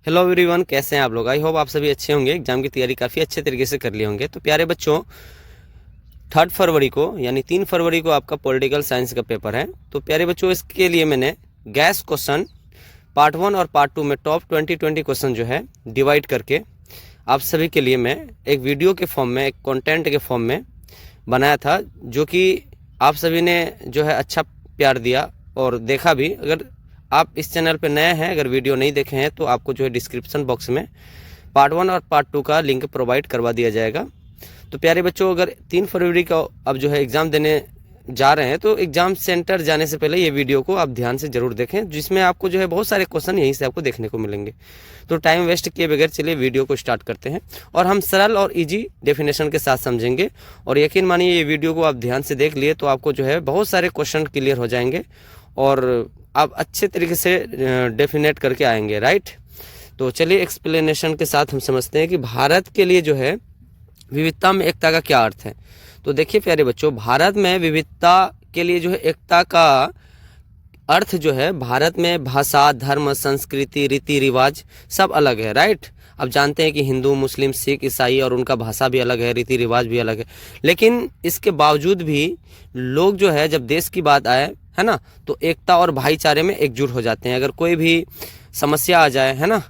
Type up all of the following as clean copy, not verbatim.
Hello everyone, कैसे हैं आप लोग। आई होप आप सभी अच्छे होंगे। एग्जाम की तैयारी काफ़ी अच्छे तरीके से कर लिए होंगे। तो प्यारे बच्चों, 3 फरवरी को यानी 3 फरवरी को आपका पॉलिटिकल साइंस का पेपर है। तो प्यारे बच्चों, इसके लिए मैंने गैस क्वेश्चन पार्ट 1 और पार्ट 2 में टॉप 20 क्वेश्चन जो है डिवाइड करके आप सभी के लिए मैं एक वीडियो के फॉर्म में, एक कंटेंट के फॉर्म में बनाया था, जो कि आप सभी ने जो है अच्छा प्यार दिया और देखा भी। अगर आप इस चैनल पे नए हैं, अगर वीडियो नहीं देखे हैं, तो आपको जो है डिस्क्रिप्शन बॉक्स में पार्ट 1 और पार्ट 2 का लिंक प्रोवाइड करवा दिया जाएगा। तो प्यारे बच्चों, अगर 3 फरवरी का अब जो है एग्ज़ाम देने जा रहे हैं, तो एग्ज़ाम सेंटर जाने से पहले ये वीडियो को आप ध्यान से जरूर देखें, जिसमें आपको जो है बहुत सारे क्वेश्चन यहीं से आपको देखने को मिलेंगे। तो टाइम वेस्ट किए बगैर चलिए वीडियो को स्टार्ट करते हैं, और हम सरल और इजी डेफिनेशन के साथ समझेंगे। और यकीन मानिए, ये वीडियो को आप ध्यान से देख लिए तो आपको जो है बहुत सारे क्वेश्चन क्लियर हो जाएंगे और आप अच्छे तरीके से डेफिनेट करके आएंगे, राइट। तो चलिए एक्सप्लेनेशन के साथ हम समझते हैं कि भारत के लिए जो है विविधता में एकता का क्या अर्थ है। तो देखिए प्यारे बच्चों, भारत में विविधता के लिए जो है एकता का अर्थ जो है, भारत में भाषा, धर्म, संस्कृति, रीति रिवाज सब अलग है, राइट। अब जानते हैं कि हिंदू, मुस्लिम, सिख, ईसाई और उनका भाषा भी अलग है, रीति रिवाज भी अलग है, लेकिन इसके बावजूद भी लोग जो है जब देश की बात आए, है ना, तो एकता और भाईचारे में एकजुट हो जाते हैं। अगर कोई भी समस्या आ जाए, है ना,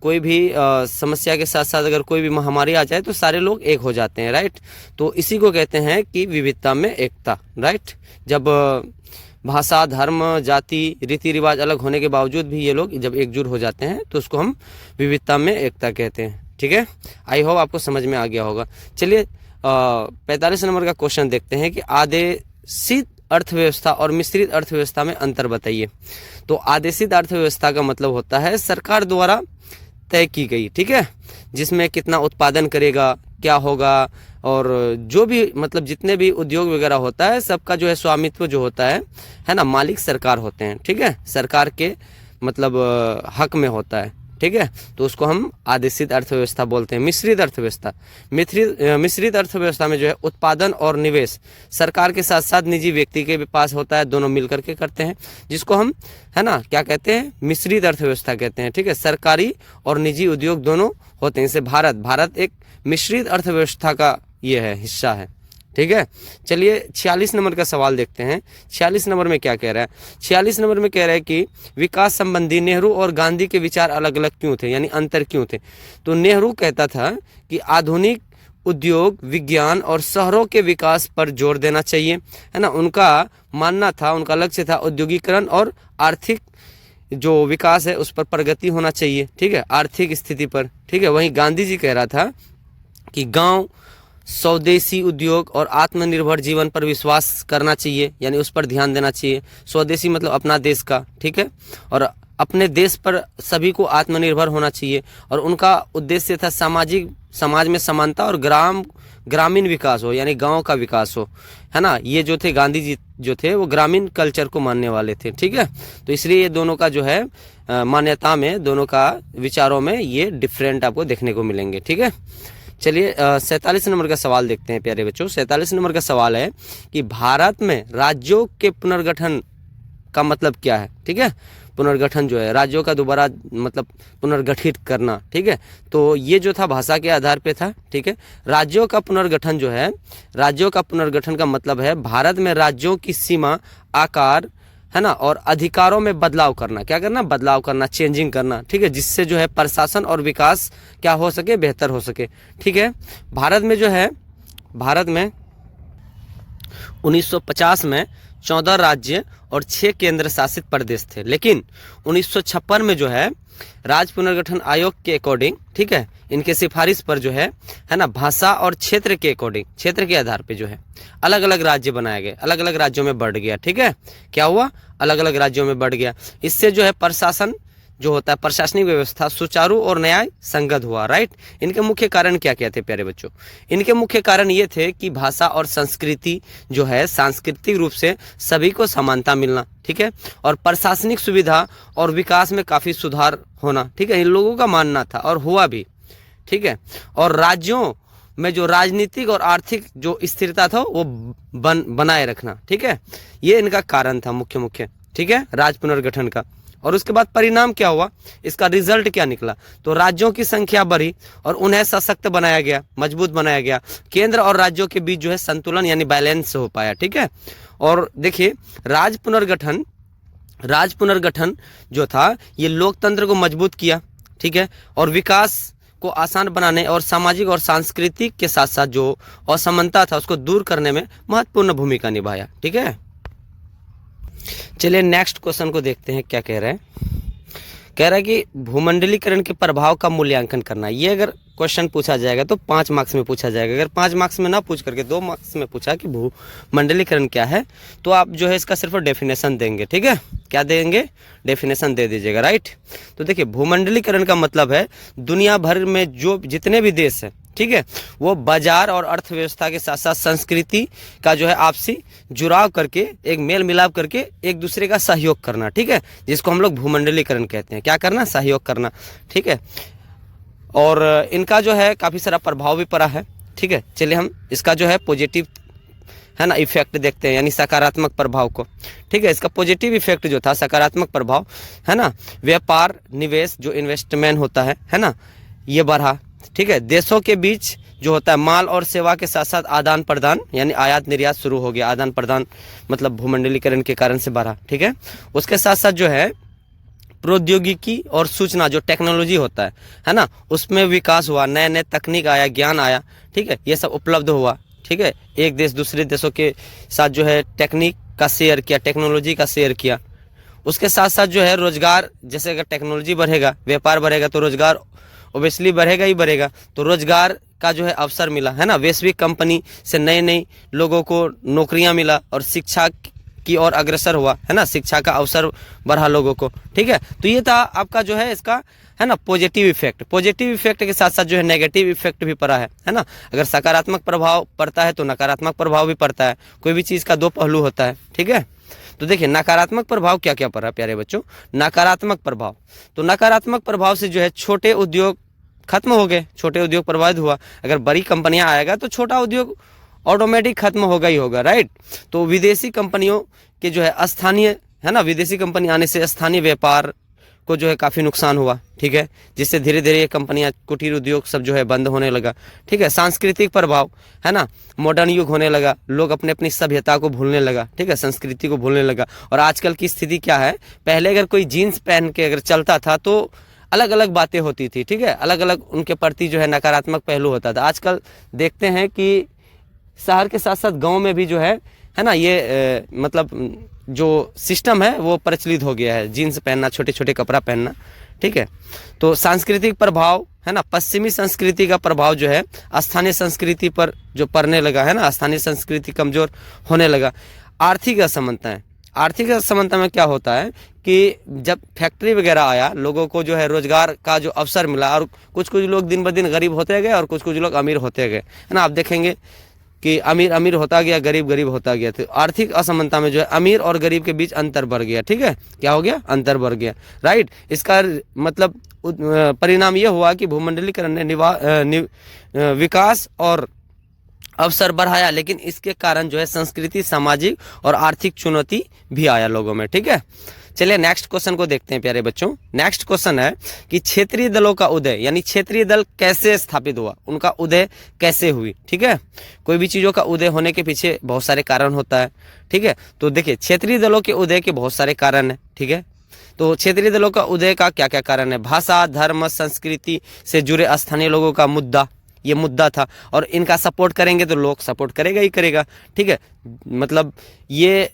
कोई भी समस्या के साथ साथ अगर कोई भी महामारी आ जाए, तो सारे लोग एक हो जाते हैं, राइट। तो इसी को कहते हैं कि विविधता में एकता, राइट। जब भाषा, धर्म, जाति, रीति रिवाज अलग होने के बावजूद भी ये लोग जब एकजुट हो जाते हैं, तो उसको हम विविधता में एकता कहते हैं, ठीक है। आई होप आपको समझ में आ गया होगा। चलिए 45 नंबर का क्वेश्चन देखते हैं कि आदेशित अर्थव्यवस्था और मिश्रित अर्थव्यवस्था में अंतर बताइए। तो आदेशित अर्थव्यवस्था का मतलब होता है सरकार द्वारा तय की गई, ठीक है, जिसमें कितना उत्पादन करेगा, क्या होगा, और जो भी मतलब जितने भी उद्योग वगैरह होता है, सबका जो है स्वामित्व जो होता है ना, मालिक सरकार होते हैं, ठीक है, सरकार के मतलब हक में होता है, ठीक है। तो उसको हम आदेशित अर्थव्यवस्था बोलते हैं। मिश्रित अर्थव्यवस्था, मिश्रित अर्थव्यवस्था में जो है उत्पादन और निवेश सरकार के साथ साथ निजी व्यक्ति के भी पास होता है, दोनों मिलकर के करते हैं, जिसको हम, है ना, क्या कहते हैं, मिश्रित अर्थव्यवस्था कहते हैं, ठीक है। सरकारी और निजी उद्योग दोनों होते हैं। जैसे भारत एक मिश्रित अर्थव्यवस्था का ये है, हिस्सा है, ठीक है। चलिए 46 नंबर का सवाल देखते हैं। 46 नंबर में क्या कह रहा है। 46 नंबर में कह रहा है कि विकास संबंधी नेहरू और गांधी के विचार अलग अलग क्यों थे, यानी अंतर क्यों थे। तो नेहरू कहता था कि आधुनिक उद्योग, विज्ञान और शहरों के विकास पर जोर देना चाहिए, है ना। उनका मानना था, उनका लक्ष्य था औद्योगिकरण और आर्थिक जो विकास है उस पर प्रगति होना चाहिए, ठीक है, आर्थिक स्थिति पर, ठीक है। वहीं गांधी जी कह रहा था कि गाँव, स्वदेशी उद्योग और आत्मनिर्भर जीवन पर विश्वास करना चाहिए, यानी उस पर ध्यान देना चाहिए। स्वदेशी मतलब अपना देश का, ठीक है, और अपने देश पर सभी को आत्मनिर्भर होना चाहिए। और उनका उद्देश्य था समाज में समानता और ग्रामीण विकास हो, यानी गांव का विकास हो, है ना। ये जो थे गांधी जी जो थे वो ग्रामीण कल्चर को मानने वाले थे, ठीक है। तो इसलिए ये दोनों का जो है मान्यता में, दोनों का विचारों में ये डिफरेंट आपको देखने को मिलेंगे, ठीक है। चलिए 47 नंबर का सवाल देखते हैं प्यारे बच्चों। 47 नंबर का सवाल है कि भारत में राज्यों के पुनर्गठन का मतलब क्या है, ठीक है। पुनर्गठन जो है, राज्यों का दोबारा मतलब पुनर्गठित करना, ठीक है। तो ये जो था भाषा के आधार पे था, ठीक है। राज्यों का पुनर्गठन जो है, राज्यों का पुनर्गठन का मतलब है भारत में राज्यों की सीमा, आकार, है ना, और अधिकारों में बदलाव करना। क्या करना, बदलाव करना, चेंजिंग करना, ठीक है, जिससे जो है प्रशासन और विकास क्या हो सके, बेहतर हो सके, ठीक है। भारत में जो है, भारत में 1950 में 14 राज्य और 6 केंद्र शासित प्रदेश थे, लेकिन 1956 में जो है राज्य पुनर्गठन आयोग के अकॉर्डिंग, ठीक है, इनके सिफारिश पर जो है ना, भाषा और क्षेत्र के अकॉर्डिंग, क्षेत्र के आधार पे जो है अलग अलग राज्य बनाए गए, अलग अलग राज्यों में बढ़ गया, ठीक है। क्या हुआ, अलग अलग राज्यों में बढ़ गया। इससे जो है प्रशासन जो होता है, प्रशासनिक व्यवस्था सुचारू और न्याय संगत हुआ, राइट। इनके मुख्य कारण क्या क्या थे प्यारे बच्चों। इनके मुख्य कारण ये थे कि भाषा और संस्कृति जो है, सांस्कृतिक रूप से सभी को समानता मिलना, ठीक है, और प्रशासनिक सुविधा और विकास में काफ़ी सुधार होना, ठीक है, इन लोगों का मानना था और हुआ भी, ठीक है। और राज्यों में जो राजनीतिक और आर्थिक जो स्थिरता था वो बनाए रखना, ठीक है, ये इनका कारण था मुख्य, ठीक है, राज्य पुनर्गठन का। और उसके बाद परिणाम क्या हुआ, इसका रिजल्ट क्या निकला, तो राज्यों की संख्या बढ़ी और उन्हें सशक्त बनाया गया, मजबूत बनाया गया, केंद्र और राज्यों के बीच जो है संतुलन यानी बैलेंस हो पाया। ठीक है, और देखिए राज पुनर्गठन जो था ये लोकतंत्र को मजबूत किया। ठीक है, और विकास को आसान बनाने और सामाजिक और सांस्कृतिक के साथ साथ जो असमानता था उसको दूर करने में महत्वपूर्ण भूमिका निभाया। ठीक है, चलिए नेक्स्ट क्वेश्चन को देखते हैं क्या कह रहे हैं। कह रहा है कि भूमंडलीकरण के प्रभाव का मूल्यांकन करना। ये अगर क्वेश्चन पूछा जाएगा तो 5 मार्क्स में पूछा जाएगा। अगर 5 मार्क्स में ना पूछ करके 2 मार्क्स में पूछा कि भूमंडलीकरण क्या है, तो आप जो है इसका सिर्फ डेफिनेशन देंगे। ठीक है, क्या देंगे, डेफिनेशन दे दीजिएगा। राइट, तो देखिए भूमंडलीकरण का मतलब है दुनिया भर में जो जितने भी देश हैं, ठीक है, वो बाजार और अर्थव्यवस्था के साथ साथ संस्कृति का जो है आपसी जुड़ाव करके, एक मेल मिलाप करके एक दूसरे का सहयोग करना। ठीक है, जिसको हम लोग भूमंडलीकरण कहते हैं। क्या करना, सहयोग करना। ठीक है, और इनका जो है काफ़ी सारा प्रभाव भी पड़ा है। ठीक है, चलिए हम इसका जो है पॉजिटिव है ना इफेक्ट देखते हैं, यानी सकारात्मक प्रभाव को। ठीक है, इसका पॉजिटिव इफेक्ट जो था, सकारात्मक प्रभाव है ना, व्यापार, निवेश, जो इन्वेस्टमेंट होता है ना, ये बढ़ा। ठीक है, देशों के बीच जो होता है माल और सेवा के साथ साथ आदान प्रदान यानी आयात निर्यात शुरू हो गया। आदान प्रदान मतलब भूमंडलीकरण के कारण से बढ़ा। ठीक है, उसके साथ साथ जो है प्रौद्योगिकी और सूचना जो टेक्नोलॉजी होता है ना, उसमें विकास हुआ, नए नए तकनीक आया, ज्ञान आया। ठीक है, ये सब उपलब्ध हुआ। ठीक है, एक देश दूसरे देशों के साथ जो है टेक्निक का शेयर किया, टेक्नोलॉजी का शेयर किया। उसके साथ साथ जो है रोजगार, जैसे अगर टेक्नोलॉजी बढ़ेगा, व्यापार बढ़ेगा तो रोजगार ओबियसली बढ़ेगा ही बढ़ेगा, तो रोजगार का जो है अवसर मिला है ना, वैश्विक कंपनी से नए नए लोगों को नौकरियां मिला और शिक्षा की ओर अग्रसर हुआ है ना, शिक्षा का अवसर बढ़ा लोगों को। ठीक है, तो ये था आपका जो है इसका है ना पॉजिटिव इफेक्ट। पॉजिटिव इफेक्ट के साथ साथ जो है नेगेटिव इफेक्ट भी पड़ा है ना। अगर सकारात्मक प्रभाव पड़ता है तो नकारात्मक प्रभाव भी पड़ता है। कोई भी चीज़ का 2 पहलू होता है। ठीक है, तो देखिए नकारात्मक प्रभाव क्या क्या पड़ा प्यारे बच्चों। नकारात्मक प्रभाव, तो नकारात्मक प्रभाव से जो है छोटे उद्योग खत्म हो गए, छोटे उद्योग प्रभावित हुआ। अगर बड़ी कंपनियां आएगा तो छोटा उद्योग ऑटोमेटिक खत्म होगा ही होगा। राइट, तो विदेशी कंपनियों के जो है स्थानीय है ना, विदेशी कंपनी आने से स्थानीय व्यापार को जो है काफ़ी नुकसान हुआ। ठीक है, जिससे धीरे धीरे ये कंपनियां, कुटीर उद्योग सब जो है बंद होने लगा। ठीक है, सांस्कृतिक प्रभाव है ना, मॉडर्न युग होने लगा, लोग अपने अपनी सभ्यता को भूलने लगा। ठीक है, संस्कृति को भूलने लगा। और आजकल की स्थिति क्या है, पहले अगर कोई जीन्स पहन के अगर चलता था तो अलग अलग बातें होती थी। ठीक है, अलग अलग उनके प्रति जो है नकारात्मक पहलू होता था। आजकल देखते हैं कि शहर के साथ साथ गांव में भी जो है ना, ये मतलब जो सिस्टम है वो प्रचलित हो गया है, जीन्स पहनना, छोटे छोटे कपड़ा पहनना। ठीक है, तो सांस्कृतिक प्रभाव है ना, पश्चिमी संस्कृति का प्रभाव जो है स्थानीय संस्कृति पर जो पड़ने लगा है ना, स्थानीय संस्कृति कमजोर होने लगा। आर्थिक असमानताएं, आर्थिक असमानता में क्या होता है कि जब फैक्ट्री वगैरह आया, लोगों को जो है रोजगार का जो अवसर मिला, और कुछ कुछ लोग दिन ब दिन गरीब होते गए और कुछ कुछ लोग अमीर होते गए है ना। आप देखेंगे कि अमीर अमीर होता गया, गरीब गरीब होता गया। तो आर्थिक असमानता में जो है अमीर और गरीब के बीच अंतर बढ़ गया। ठीक है, क्या हो गया, अंतर बढ़ गया। राइट, इसका मतलब परिणाम यह हुआ कि भूमंडलीकरण ने विकास और अवसर बढ़ाया, लेकिन इसके कारण जो है संस्कृति, सामाजिक और आर्थिक चुनौती भी आया लोगों में। ठीक है, चलिए नेक्स्ट क्वेश्चन को देखते हैं प्यारे बच्चों। नेक्स्ट क्वेश्चन है कि क्षेत्रीय दलों का उदय, यानी क्षेत्रीय दल कैसे स्थापित हुआ, उनका उदय कैसे हुई। ठीक है, कोई भी चीजों का उदय होने के पीछे बहुत सारे कारण होता है। ठीक है, तो देखिए क्षेत्रीय दलों के उदय के बहुत सारे कारण है। ठीक है, तो क्षेत्रीय दलों का उदय का क्या क्या कारण है। भाषा, धर्म, संस्कृति से जुड़े स्थानीय लोगों का मुद्दा, ये मुद्दा था, और इनका सपोर्ट करेंगे तो लोग सपोर्ट करेगा ही करेगा। ठीक है, मतलब ये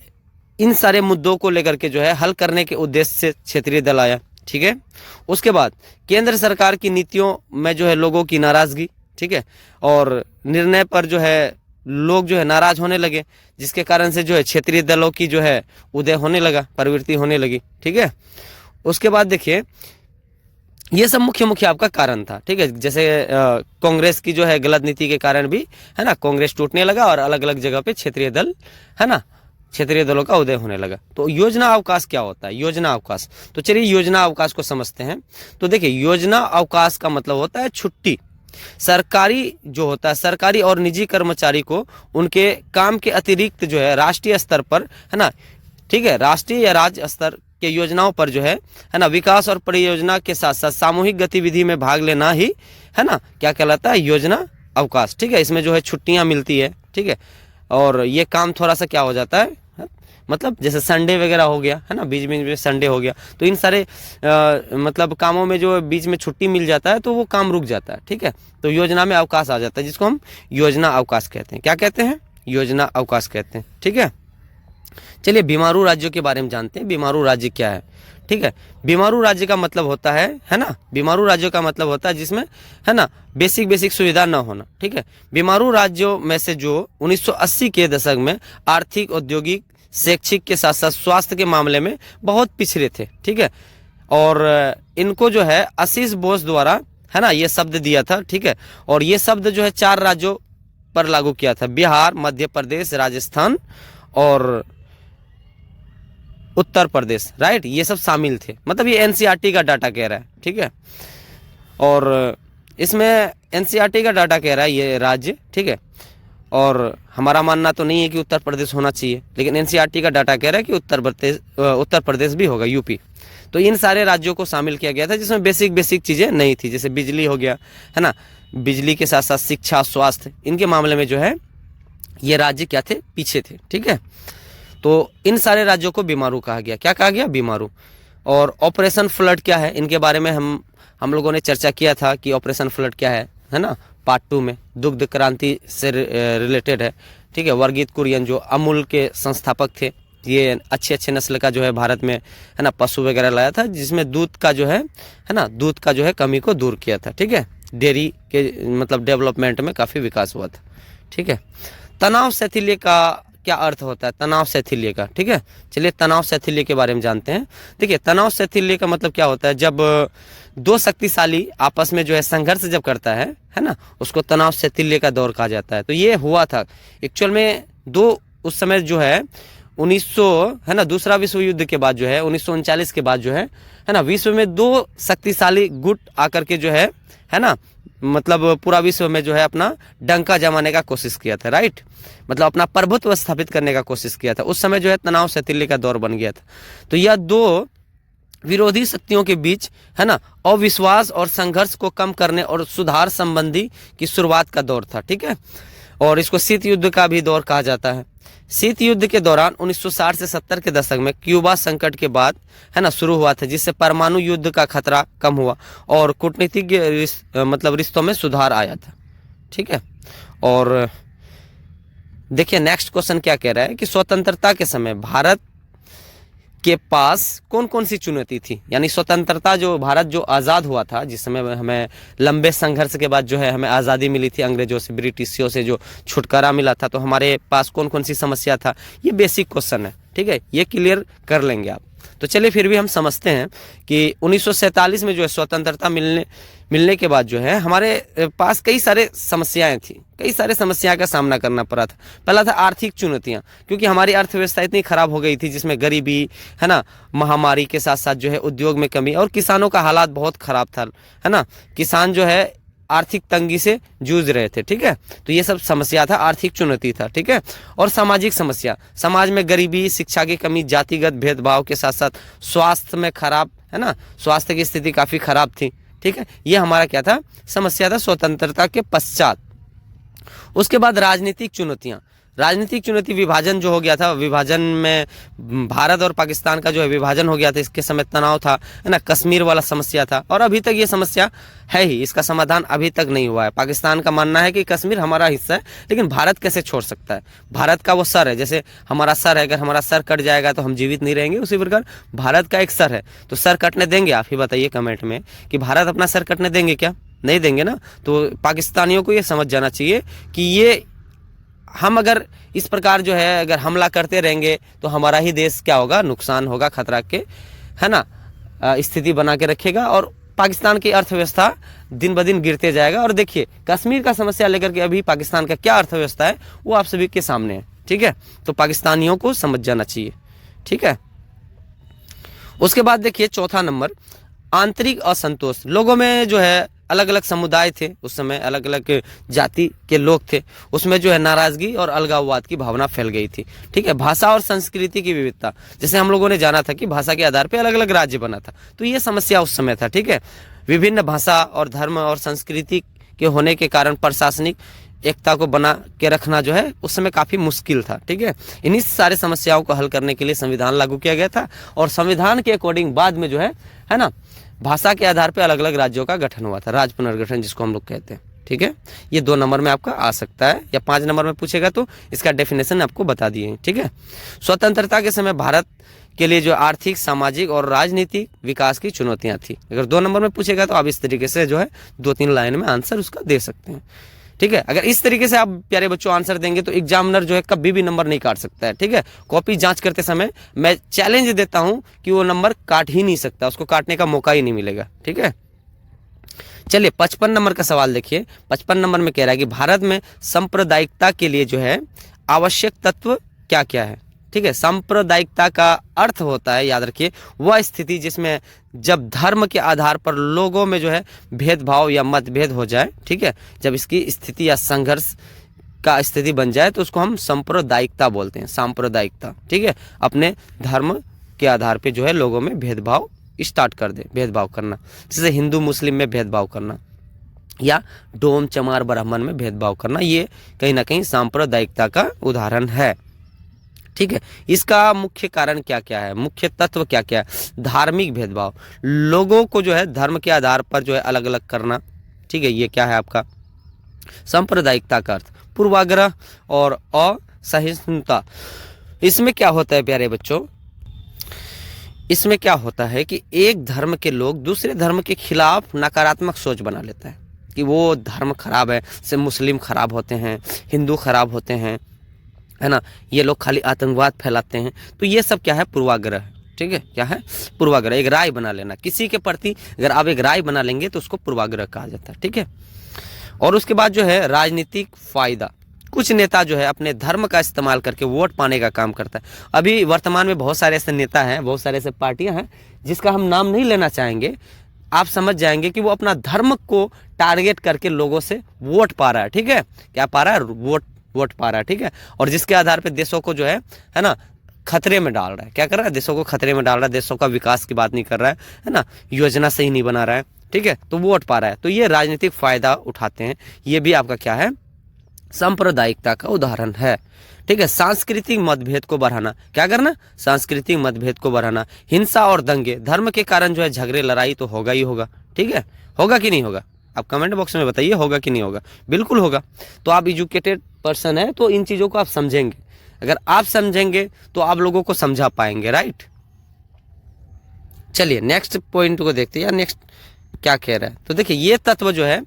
इन सारे मुद्दों को लेकर के जो है हल करने के उद्देश्य से क्षेत्रीय दल आया। ठीक है, उसके बाद केंद्र सरकार की नीतियों में जो है लोगों की नाराजगी। ठीक है, और निर्णय पर जो है लोग जो है नाराज होने लगे, जिसके कारण से जो है क्षेत्रीय दलों की जो है उदय होने लगा, प्रवृत्ति होने लगी। ठीक है, उसके बाद देखिए ये सब मुख्य मुख्य आपका कारण था। ठीक है, जैसे कांग्रेस की जो है गलत नीति के कारण भी है ना कांग्रेस टूटने लगा, और अलग अलग जगह पे क्षेत्रीय दल है ना, क्षेत्रीय दलों का उदय होने लगा। तो योजना अवकाश क्या होता है, योजना अवकाश, तो चलिए योजना अवकाश को समझते हैं। तो देखिए योजना अवकाश का मतलब होता है छुट्टी। सरकारी जो होता है, सरकारी और निजी कर्मचारी को उनके काम के अतिरिक्त जो है राष्ट्रीय स्तर पर है ना, ठीक है, राष्ट्रीय या राज्य स्तर के योजनाओं पर जो है ना, विकास और परियोजना के साथ साथ सामूहिक गतिविधि में भाग लेना ही है ना क्या कहलाता है, योजना अवकाश। ठीक है, इसमें जो है छुट्टियां मिलती है। ठीक है, और ये काम थोड़ा सा क्या हो जाता है, मतलब जैसे संडे वगैरह हो गया है ना, बीच बीच में संडे हो गया, तो इन सारे मतलब कामों में जो बीच में छुट्टी मिल जाता है तो वो काम रुक जाता है। ठीक है, तो योजना में अवकाश आ जाता है, जिसको हम योजना अवकाश कहते हैं। क्या कहते हैं, योजना अवकाश कहते हैं। ठीक है, चलिए बीमारू राज्यों के बारे में जानते हैं। बीमारू राज्य क्या है। ठीक है, बीमारू राज्य का मतलब होता है ना, बीमारू राज्यों का मतलब होता है जिसमें है ना बेसिक सुविधा न होना। ठीक है, बीमारू राज्यों में से जो 1980 के दशक में आर्थिक, औद्योगिक, शैक्षिक के साथ साथ स्वास्थ्य के मामले में बहुत पिछड़े थे। ठीक है, और इनको जो है आशीष बोस द्वारा है ना ये शब्द दिया था। ठीक है, और ये शब्द जो है 4 राज्यों पर लागू किया था, बिहार, मध्य प्रदेश, राजस्थान और उत्तर प्रदेश। राइट, ये सब शामिल थे, मतलब ये एनसीईआरटी का डाटा कह रहा है। ठीक है, और इसमें एनसीईआरटी का डाटा कह रहा है ये राज्य। ठीक है, और हमारा मानना तो नहीं है कि उत्तर प्रदेश होना चाहिए, लेकिन एनसीईआरटी का डाटा कह रहा है कि उत्तर प्रदेश भी होगा, यूपी। तो इन सारे राज्यों को शामिल किया गया था जिसमें बेसिक चीज़ें नहीं थी, जैसे बिजली हो गया है ना, बिजली के साथ साथ शिक्षा, स्वास्थ्य, इनके मामले में जो है ये राज्य क्या थे, पीछे थे। ठीक है, तो इन सारे राज्यों को बीमारू कहा गया। क्या कहा गया, बीमारू। और ऑपरेशन फ्लड क्या है, इनके बारे में हम लोगों ने चर्चा किया था कि ऑपरेशन फ्लड क्या है ना, पार्ट 2 में दुग्ध क्रांति से रिलेटेड है। ठीक है, वर्गीत कुरियन जो अमूल के संस्थापक थे, ये अच्छे नस्ल का जो है भारत में है ना पशु वगैरह लाया था, जिसमें दूध का जो है ना, दूध का जो है कमी को दूर किया था। ठीक है, डेयरी के मतलब डेवलपमेंट में काफ़ी विकास हुआ था। ठीक है, तनाव शैथिल्य का क्या अर्थ होता है, तनाव शैथिल्य का। ठीक है, चलिए तनाव शैथिल्य के बारे में जानते हैं। देखिए, तनाव शैथिल्य का मतलब क्या होता है, जब 2 शक्तिशाली आपस में जो है संघर्ष जब करता है ना, उसको तनाव शैथिल्य का दौर कहा जाता है। तो ये हुआ था एक्चुअल में उस समय जो है 1900 है ना, दूसरा विश्व युद्ध के बाद जो है 1939 के बाद जो है ना, विश्व में 2 शक्तिशाली गुट आकर के जो है ना, मतलब पूरा विश्व में जो है अपना डंका जमाने का कोशिश किया था। राइट, मतलब अपना प्रभुत्व स्थापित करने का कोशिश किया था। उस समय जो है तनाव शैथिल्य का दौर बन गया था। तो यह 2 विरोधी शक्तियों के बीच है ना अविश्वास और संघर्ष को कम करने और सुधार संबंधी की शुरुआत का दौर था। ठीक है, और इसको शीत युद्ध का भी दौर कहा जाता है। शीत युद्ध के दौरान 1960 से 70 के दशक में क्यूबा संकट के बाद है ना शुरू हुआ था, जिससे परमाणु युद्ध का खतरा कम हुआ और कूटनीतिक मतलब रिश्तों में सुधार आया था। ठीक है, और देखिए नेक्स्ट क्वेश्चन क्या कह रहा है कि स्वतंत्रता के समय भारत के पास कौन कौन सी चुनौती थी, यानी स्वतंत्रता जो भारत जो आज़ाद हुआ था, जिस समय हमें लंबे संघर्ष के बाद जो है हमें आज़ादी मिली थी अंग्रेजों से, ब्रिटिशों से जो छुटकारा मिला था, तो हमारे पास कौन कौन सी समस्या था, ये बेसिक क्वेश्चन है। ठीक है, ये क्लियर कर लेंगे आप। तो चलिए फिर भी हम समझते हैं कि 1947 में जो है स्वतंत्रता मिलने के बाद जो है हमारे पास कई सारे समस्याएं थी, कई सारे समस्या का सामना करना पड़ा था। पहला था आर्थिक चुनौतियां, क्योंकि हमारी अर्थव्यवस्था इतनी खराब हो गई थी, जिसमें गरीबी है ना, महामारी के साथ साथ जो है उद्योग में कमी, और किसानों का हालात बहुत खराब था है ना, किसान जो है आर्थिक तंगी से जूझ रहे थे। ठीक है, तो ये सब समस्या था, आर्थिक चुनौती था। ठीक है, और सामाजिक समस्या, समाज में गरीबी, शिक्षा की कमी, जातिगत भेदभाव के साथ साथ स्वास्थ्य में खराब है ना, स्वास्थ्य की स्थिति काफ़ी खराब थी। ठीक है, ये हमारा क्या था, समस्या था स्वतंत्रता के पश्चात। उसके बाद राजनीतिक चुनौतियां, राजनीतिक चुनौती विभाजन जो हो गया था, विभाजन में भारत और पाकिस्तान का जो है विभाजन हो गया था, इसके समय तनाव था है ना, कश्मीर वाला समस्या था, और अभी तक ये समस्या है ही, इसका समाधान अभी तक नहीं हुआ है। पाकिस्तान का मानना है कि कश्मीर हमारा हिस्सा है, लेकिन भारत कैसे छोड़ सकता है, भारत का वो सर है, जैसे हमारा सर है, अगर हमारा सर कट जाएगा तो हम जीवित नहीं रहेंगे, उसी प्रकार भारत का एक सर है, तो सर कटने देंगे? आप ही बताइए कमेंट में कि भारत अपना सर कटने देंगे क्या? नहीं देंगे ना। तो पाकिस्तानियों को ये समझ जाना चाहिए कि ये हम अगर इस प्रकार जो है अगर हमला करते रहेंगे तो हमारा ही देश क्या होगा, नुकसान होगा, खतरा के है ना स्थिति बना के रखेगा, और पाकिस्तान की अर्थव्यवस्था दिन ब दिन गिरते जाएगा। और देखिए कश्मीर का समस्या लेकर के अभी पाकिस्तान का क्या अर्थव्यवस्था है वो आप सभी के सामने है। ठीक है, तो पाकिस्तानियों को समझ जाना चाहिए। ठीक है, उसके बाद देखिए चौथा नंबर, आंतरिक असंतोष, लोगों में जो है अलग अलग समुदाय थे उस समय, अलग अलग जाति के लोग थे, उसमें जो है नाराजगी और अलगाववाद की भावना फैल गई थी। ठीक है, भाषा और संस्कृति की विविधता, जैसे हम लोगों ने जाना था कि भाषा के आधार पर अलग अलग राज्य बना था, तो ये समस्या उस समय था। ठीक है, विभिन्न भाषा और धर्म और संस्कृति के होने के कारण प्रशासनिक एकता को बना के रखना जो है उस समय काफी मुश्किल था। ठीक है, इन्हीं सारे समस्याओं को हल करने के लिए संविधान लागू किया गया था, और संविधान के अकॉर्डिंग बाद में जो है ना, भाषा के आधार पर अलग अलग राज्यों का गठन हुआ था, राज्य पुनर्गठन जिसको हम लोग कहते हैं। ठीक है, ये 2 नंबर में आपका आ सकता है, या 5 नंबर में पूछेगा तो इसका डेफिनेशन आपको बता दिए। ठीक है, स्वतंत्रता के समय भारत के लिए जो आर्थिक, सामाजिक और राजनीतिक विकास की चुनौतियां थी। अगर 2 नंबर में पूछेगा तो आप इस तरीके से जो है 2-3 लाइन में आंसर उसका दे सकते हैं। ठीक है, अगर इस तरीके से आप प्यारे बच्चों आंसर देंगे तो एग्जामिनर जो है कभी भी नंबर नहीं काट सकता है। ठीक है, कॉपी जांच करते समय मैं चैलेंज देता हूं कि वो नंबर काट ही नहीं सकता, उसको काटने का मौका ही नहीं मिलेगा। ठीक है, चलिए 55 नंबर का सवाल देखिए। 55 नंबर में कह रहा है कि भारत में सांप्रदायिकता के लिए जो है आवश्यक तत्व क्या क्या है। ठीक है, सांप्रदायिकता का अर्थ होता है, याद रखिए, वह स्थिति जिसमें जब धर्म के आधार पर लोगों में जो है भेदभाव या मतभेद हो जाए। ठीक है, जब इसकी स्थिति या संघर्ष का स्थिति बन जाए तो उसको हम सांप्रदायिकता बोलते हैं, सांप्रदायिकता। ठीक है, अपने धर्म के आधार पर जो है लोगों में भेदभाव स्टार्ट कर दे, भेदभाव करना, जैसे हिंदू मुस्लिम में भेदभाव करना या डोम चमार ब्राह्मण में भेदभाव करना, ये कहीं ना कहीं सांप्रदायिकता का उदाहरण है। ठीक है, इसका मुख्य कारण क्या क्या है, मुख्य तत्व क्या क्या है। धार्मिक भेदभाव, लोगों को जो है धर्म के आधार पर जो है अलग अलग करना। ठीक है, ये क्या है आपका सांप्रदायिकता का अर्थ। पूर्वाग्रह और असहिष्णुता, इसमें क्या होता है प्यारे बच्चों, इसमें क्या होता है कि एक धर्म के लोग दूसरे धर्म के खिलाफ नकारात्मक सोच बना लेता है कि वो धर्म खराब है, जैसे मुस्लिम खराब होते हैं, हिंदू खराब होते हैं, है ना, ये लोग खाली आतंकवाद फैलाते हैं। तो ये सब क्या है, पूर्वाग्रह है। ठीक है, क्या है, पूर्वाग्रह, एक राय बना लेना किसी के प्रति। अगर आप एक राय बना लेंगे तो उसको पूर्वाग्रह कहा जाता है। ठीक है, और उसके बाद जो है राजनीतिक फायदा, कुछ नेता जो है अपने धर्म का इस्तेमाल करके वोट पाने का काम करता है। अभी वर्तमान में बहुत सारे ऐसे नेता हैं, बहुत सारे ऐसे पार्टियां हैं जिसका हम नाम नहीं लेना चाहेंगे, आप समझ जाएंगे कि वो अपना धर्म को टारगेट करके लोगों से वोट पा रहा है। ठीक है, क्या पा रहा है, वोट पा रहा है। ठीक है, और जिसके आधार पर देशों को जो है ना खतरे में डाल रहा है। क्या कर रहा है, देशों को खतरे में डाल रहा है, देशों का विकास की बात नहीं कर रहा है ना, योजना सही नहीं बना रहा है। ठीक है, तो वोट पा रहा है, तो ये राजनीतिक फायदा उठाते हैं, ये भी आपका क्या है, सांप्रदायिकता का उदाहरण है। ठीक है, सांस्कृतिक मतभेद को बढ़ाना, क्या करना, सांस्कृतिक मतभेद को बढ़ाना। हिंसा और दंगे, धर्म के कारण जो है झगड़े लड़ाई तो होगा ही होगा। ठीक है, होगा कि नहीं होगा, आप कमेंट बॉक्स में बताइए, होगा कि नहीं होगा। बिल्कुल होगा। तो आप एजुकेटेड पर्सन है तो इन चीजों को आप समझेंगे, अगर आप समझेंगे तो आप लोगों को समझा पाएंगे, राइट। चलिए नेक्स्ट पॉइंट को देखते हैं, या नेक्स्ट क्या कह रहा है। तो देखिए ये तत्व जो है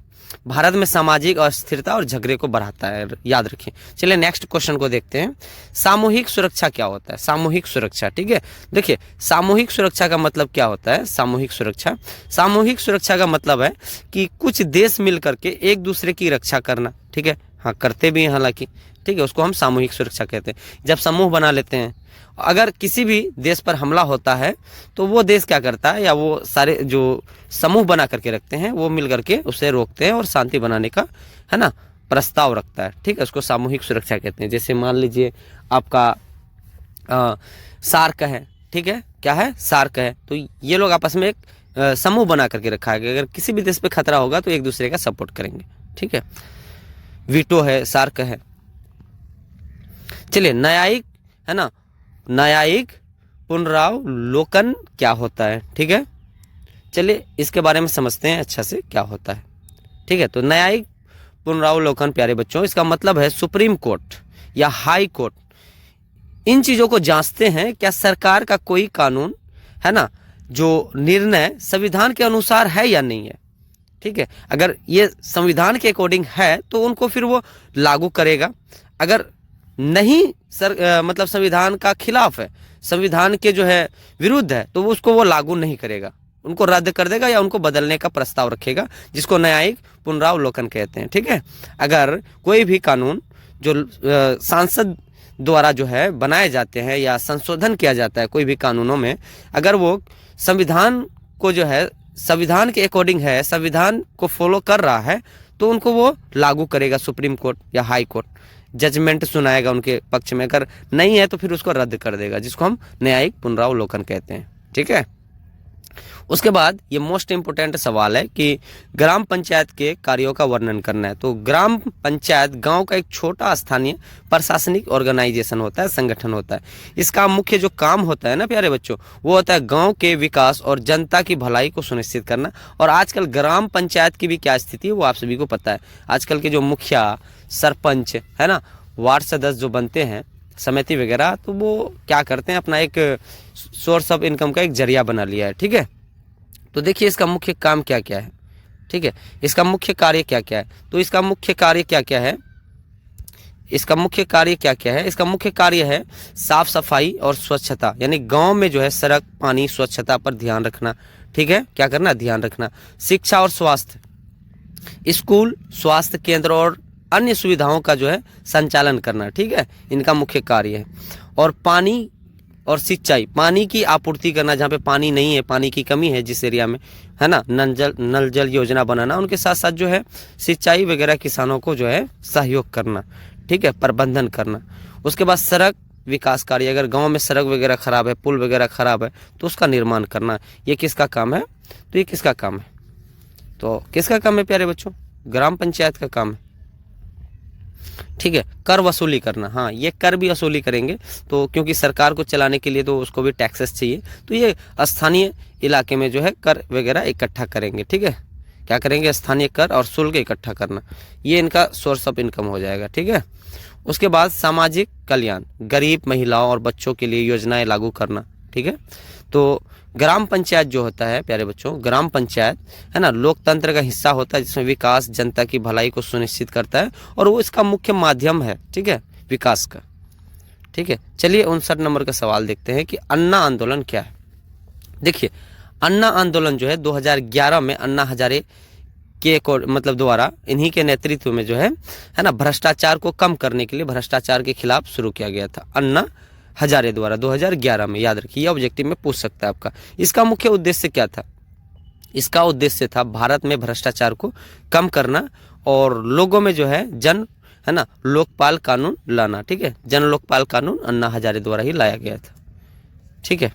भारत में सामाजिक अस्थिरता और झगड़े को बढ़ाता है, याद रखिए। चलिए नेक्स्ट क्वेश्चन को देखते हैं, सामूहिक सुरक्षा क्या होता है, सामूहिक सुरक्षा। ठीक है, देखिए सामूहिक सुरक्षा का मतलब क्या होता है, सामूहिक सुरक्षा, सामूहिक सुरक्षा का मतलब है कि कुछ देश मिल करके एक दूसरे की रक्षा करना। ठीक है, हाँ करते भी हैं हालांकि। ठीक है, उसको हम सामूहिक सुरक्षा कहते हैं। जब समूह बना लेते हैं, अगर किसी भी देश पर हमला होता है तो वो देश क्या करता है, या वो सारे जो समूह बना करके रखते हैं वो मिल करके उसे रोकते हैं और शांति बनाने का, है ना, प्रस्ताव रखता है। ठीक है, उसको सामूहिक सुरक्षा कहते हैं। जैसे मान लीजिए आपका सार्क है। ठीक है, क्या है, सार्क है। तो ये लोग आपस में एक समूह बना करके रखा है कि अगर किसी भी देश पे खतरा होगा तो एक दूसरे का सपोर्ट करेंगे। ठीक है, वीटो है, सार्क है। चलिए न्यायिक, है ना, न्यायिक पुनरावलोकन क्या होता है। ठीक है, चलिए इसके बारे में समझते हैं अच्छा से क्या होता है। ठीक है, तो न्यायिक पुनरावलोकन प्यारे बच्चों, इसका मतलब है सुप्रीम कोर्ट या हाई कोर्ट इन चीजों को जांचते हैं, क्या सरकार का कोई कानून, है ना, जो निर्णय संविधान के अनुसार है या नहीं है। ठीक है, अगर ये संविधान के अकॉर्डिंग है तो उनको फिर वो लागू करेगा। अगर नहीं मतलब संविधान का खिलाफ है, संविधान के जो है विरुद्ध है, तो उसको वो लागू नहीं करेगा, उनको रद्द कर देगा या उनको बदलने का प्रस्ताव रखेगा, जिसको न्यायिक पुनरावलोकन कहते हैं। ठीक है, अगर कोई भी कानून जो सांसद द्वारा जो है बनाए जाते हैं या संशोधन किया जाता है कोई भी कानूनों में, अगर वो संविधान को जो है संविधान के अकॉर्डिंग है, संविधान को फॉलो कर रहा है, तो उनको वो लागू करेगा सुप्रीम कोर्ट या हाई कोर्ट, जजमेंट सुनाएगा उनके पक्ष में। अगर नहीं है तो फिर उसको रद्द कर देगा, जिसको हम न्यायिक पुनरावलोकन कहते हैं। ठीक है, उसके बाद ये मोस्ट इंपोर्टेंट सवाल है कि ग्राम पंचायत के कार्यों का वर्णन करना है। तो ग्राम पंचायत गांव का एक छोटा स्थानीय प्रशासनिक ऑर्गेनाइजेशन होता है, संगठन होता है। इसका मुख्य जो काम होता है ना प्यारे बच्चों, वो होता है गांव के विकास और जनता की भलाई को सुनिश्चित करना। और आजकल ग्राम पंचायत की भी क्या स्थिति है वो आप सभी को पता है। आजकल के जो मुखिया, सरपंच है ना, वार्ड सदस्य जो बनते हैं, समिति वगैरह, तो वो क्या करते हैं, अपना एक सोर्स ऑफ इनकम का एक जरिया बना लिया है। ठीक है, तो देखिए इसका मुख्य काम क्या क्या है। ठीक है, इसका मुख्य कार्य क्या क्या है। तो इसका मुख्य कार्य क्या क्या है, इसका मुख्य कार्य क्या क्या है। इसका मुख्य कार्य है साफ सफाई और स्वच्छता, यानी गांव में जो है सड़क, पानी, स्वच्छता पर ध्यान रखना। ठीक है, क्या करना, ध्यान रखना। शिक्षा और स्वास्थ्य, स्कूल, स्वास्थ्य केंद्र और अन्य सुविधाओं का जो है संचालन करना। ठीक है, इनका मुख्य कार्य है। और पानी और सिंचाई, पानी की आपूर्ति करना, जहाँ पे पानी नहीं है, पानी की कमी है जिस एरिया में, है ना, नल जल योजना बनाना। उनके साथ साथ जो है सिंचाई वगैरह किसानों को जो है सहयोग करना। ठीक है, प्रबंधन करना। उसके बाद सड़क विकास कार्य, अगर गांव में सड़क वगैरह खराब है, पुल वगैरह खराब है, तो उसका निर्माण करना। ये किसका काम है, तो ये किसका काम है, तो किसका काम है प्यारे बच्चों, ग्राम पंचायत का काम है। ठीक है, कर वसूली करना, हाँ ये कर भी वसूली करेंगे, तो क्योंकि सरकार को चलाने के लिए तो उसको भी टैक्सेस चाहिए, तो ये स्थानीय इलाके में जो है कर वगैरह इकट्ठा करेंगे। ठीक है, क्या करेंगे, स्थानीय कर और शुल्क इकट्ठा करना, ये इनका सोर्स ऑफ इनकम हो जाएगा। ठीक है, उसके बाद सामाजिक कल्याण, गरीब महिलाओं और बच्चों के लिए योजनाएं लागू करना। ठीक है, तो ग्राम पंचायत जो होता है प्यारे बच्चों, ग्राम पंचायत है ना, लोकतंत्र का हिस्सा होता है, जिसमें विकास, जनता की भलाई को सुनिश्चित करता है, और वो इसका मुख्य माध्यम है। ठीक है, विकास का। ठीक है, चलिए 59 नंबर का सवाल देखते हैं कि अन्ना आंदोलन क्या है। देखिए, अन्ना आंदोलन जो है 2011 में अन्ना हजारे के मतलब द्वारा, इन्हीं के नेतृत्व में जो है ना, भ्रष्टाचार को कम करने के लिए, भ्रष्टाचार के खिलाफ शुरू किया गया था, अन्ना हजारे द्वारा 2011 में। याद रखिए, यह ऑब्जेक्टिव में पूछ सकता है आपका। इसका मुख्य उद्देश्य क्या था, इसका उद्देश्य था भारत में भ्रष्टाचार को कम करना और लोगों में जो है है ना, लोकपाल कानून लाना। ठीक है, जन लोकपाल कानून अन्ना हजारे द्वारा ही लाया गया था। ठीक है,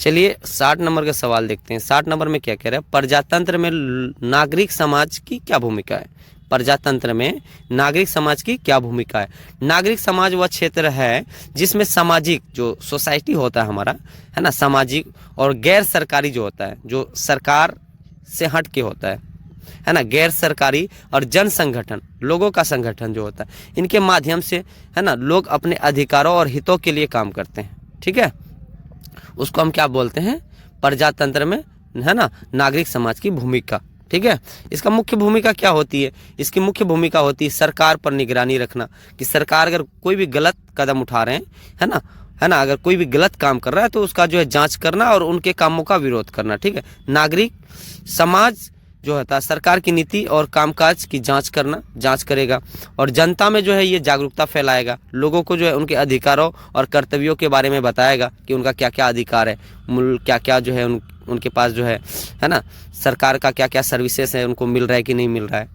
चलिए 60 नंबर का सवाल देखते हैं। 60 नंबर में क्या कह रहा है, प्रजातंत्र में नागरिक समाज की क्या भूमिका है। प्रजातंत्र में नागरिक समाज की क्या भूमिका है। नागरिक समाज वह क्षेत्र है जिसमें सामाजिक, जो सोसाइटी होता है हमारा, है ना, सामाजिक और गैर सरकारी जो होता है, जो सरकार से हट के होता है ना, गैर सरकारी और जन संगठन, लोगों का संगठन जो होता है, इनके माध्यम से है ना लोग अपने अधिकारों और हितों के लिए काम करते हैं। ठीक है, उसको हम क्या बोलते हैं, प्रजातंत्र में है ना नागरिक समाज की भूमिका। ठीक है, इसका मुख्य भूमिका क्या होती है, इसकी मुख्य भूमिका होती है सरकार पर निगरानी रखना, कि सरकार अगर कोई भी गलत कदम उठा रहे हैं, है ना, अगर कोई भी गलत काम कर रहा है तो उसका जो है जांच करना और उनके कामों का विरोध करना। ठीक है, नागरिक समाज जो होता है सरकार की नीति और कामकाज की जांच करेगा और जनता में जो है ये जागरूकता फैलाएगा, लोगों को जो है उनके अधिकारों और कर्तव्यों के बारे में बताएगा कि उनका क्या क्या अधिकार है, क्या क्या जो है उनके पास जो है ना, सरकार का क्या क्या सर्विसेज है, उनको मिल रहा है कि नहीं मिल रहा है।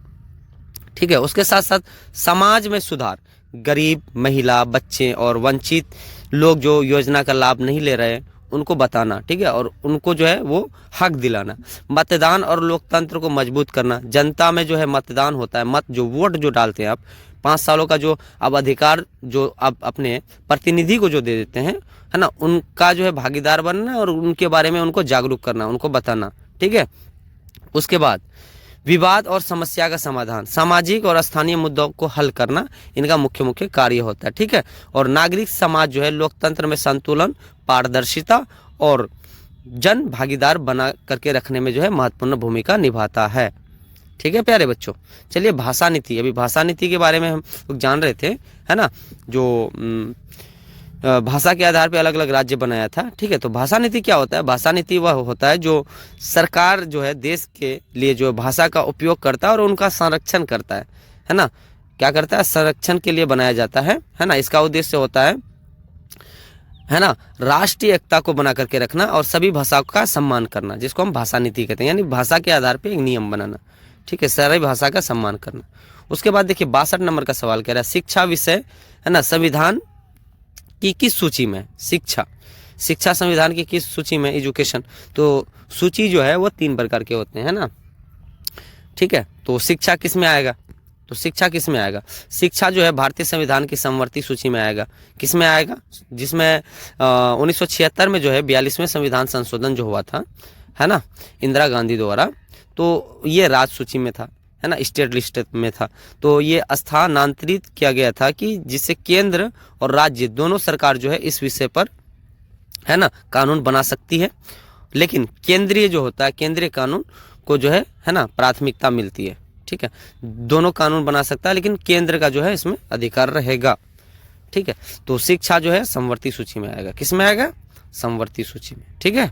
ठीक है, उसके साथ साथ समाज में सुधार, गरीब, महिला, बच्चे और वंचित लोग जो योजना का लाभ नहीं ले रहे हैं उनको बताना। ठीक है, और उनको जो है वो हक दिलाना। मतदान और लोकतंत्र को मजबूत करना, जनता में जो है मतदान होता है, मत जो वोट जो डालते हैं आप, 5 सालों का जो अब अधिकार जो आप अपने प्रतिनिधि को जो दे देते हैं, है ना, उनका जो है भागीदार बनना और उनके बारे में उनको जागरूक करना, उनको बताना। ठीक है, उसके बाद विवाद और समस्या का समाधान, सामाजिक और स्थानीय मुद्दों को हल करना इनका मुख्य कार्य होता है। ठीक है, और नागरिक समाज जो है लोकतंत्र में संतुलन, पारदर्शिता और जन भागीदार बना करके रखने में जो है महत्वपूर्ण भूमिका निभाता है। ठीक है प्यारे बच्चों, चलिए भाषा नीति, अभी भाषा नीति के बारे में हम लोग जान रहे थे, है ना, जो भाषा के आधार पे अलग अलग राज्य बनाया था। ठीक है, तो भाषा नीति क्या होता है, भाषा नीति वह होता है जो सरकार जो है देश के लिए जो भाषा का उपयोग करता है और उनका संरक्षण करता है ना, क्या करता है, संरक्षण के लिए बनाया जाता है ना। इसका उद्देश्य होता है है ना, राष्ट्रीय एकता को बना करके रखना और सभी भाषाओं का सम्मान करना, जिसको हम भाषा नीति कहते हैं, यानी भाषा के आधार पे एक नियम बनाना, ठीक है, सारी भाषा का सम्मान करना। उसके बाद देखिए 62 नंबर का सवाल कह रहा है शिक्षा विषय, है ना, संविधान की किस सूची में? शिक्षा संविधान की किस सूची में? एजुकेशन। तो सूची जो है वो 3 प्रकार के होते हैं, है ना, ठीक है। तो शिक्षा किस में आएगा? तो शिक्षा किस में आएगा? शिक्षा जो है भारतीय संविधान की समवर्ती सूची में आएगा। किस में आएगा? जिसमें 1976 में जो है 42वें संविधान संशोधन जो हुआ था, है ना, इंदिरा गांधी द्वारा, तो ये राज्य सूची में था, है ना, स्टेट लिस्ट में था। तो ये स्थानांतरित किया गया था कि जिससे केंद्र और राज्य दोनों सरकार जो है इस विषय पर, है ना, कानून बना सकती है, लेकिन केंद्रीय जो होता है, केंद्रीय कानून को जो है ना, प्राथमिकता मिलती है, ठीक है। दोनों कानून बना सकता है लेकिन केंद्र का जो है इसमें अधिकार रहेगा, ठीक है। तो शिक्षा जो है समवर्ती सूची में आएगा। किस में आएगा? समवर्ती सूची में, ठीक है।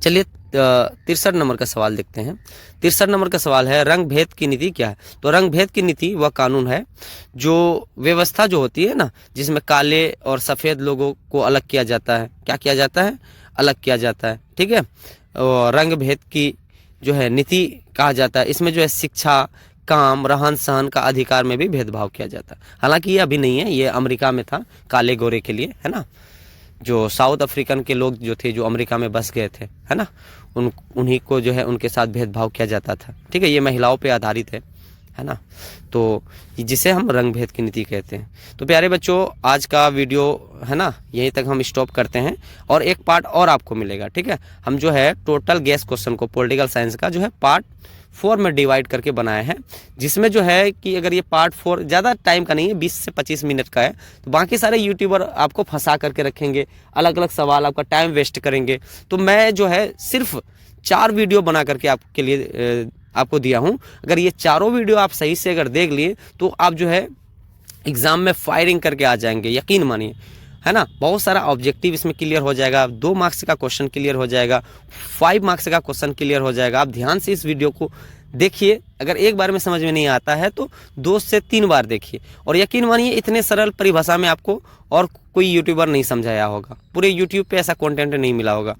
चलिए 63 नंबर का सवाल देखते हैं। 63 नंबर का सवाल है रंग भेद की नीति क्या है? तो रंग भेद की नीति वह कानून है जो व्यवस्था जो होती है ना, जिसमें काले और सफ़ेद लोगों को अलग किया जाता है। क्या किया जाता है? अलग किया जाता है, ठीक है। और रंग भेद की जो है नीति कहा जाता है। इसमें जो है शिक्षा, काम, रहन सहन का अधिकार में भी भेदभाव किया जाता है। हालांकि ये अभी नहीं है, ये अमेरिका में था काले गोरे के लिए, है ना, जो साउथ अफ्रीकन के लोग जो थे, जो अमेरिका में बस गए थे, है ना, उन्हीं को जो है उनके साथ भेदभाव किया जाता था, ठीक है। ये महिलाओं पे आधारित है ना, तो जिसे हम रंग भेद की नीति कहते हैं। तो प्यारे बच्चों, आज का वीडियो, है ना, यहीं तक हम स्टॉप करते हैं और एक पार्ट और आपको मिलेगा, ठीक है। हम जो है टोटल गैस क्वेश्चन को पॉलिटिकल साइंस का जो है पार्ट 4 में डिवाइड करके बनाए हैं, जिसमें जो है कि अगर ये पार्ट 4 ज़्यादा टाइम का नहीं है, 20 से 25 मिनट का है, तो बाकी सारे यूट्यूबर आपको फंसा करके रखेंगे, अलग अलग सवाल, आपका टाइम वेस्ट करेंगे। तो मैं जो है सिर्फ 4 वीडियो बना करके आपके लिए आपको दिया हूँ। अगर ये चारों वीडियो आप सही से अगर देख लिए तो आप जो है एग्ज़ाम में फायरिंग करके आ जाएंगे, यकीन मानिए, है ना। बहुत सारा ऑब्जेक्टिव इसमें क्लियर हो जाएगा, 2 मार्क्स का क्वेश्चन क्लियर हो जाएगा, 5 मार्क्स का क्वेश्चन क्लियर हो जाएगा। आप ध्यान से इस वीडियो को देखिए, अगर एक बार में समझ में नहीं आता है तो 2 से 3 बार देखिए, और यकीन मानिए इतने सरल परिभाषा में आपको और कोई यूट्यूबर नहीं समझाया होगा, पूरे यूट्यूब पे ऐसा कंटेंट नहीं मिला होगा।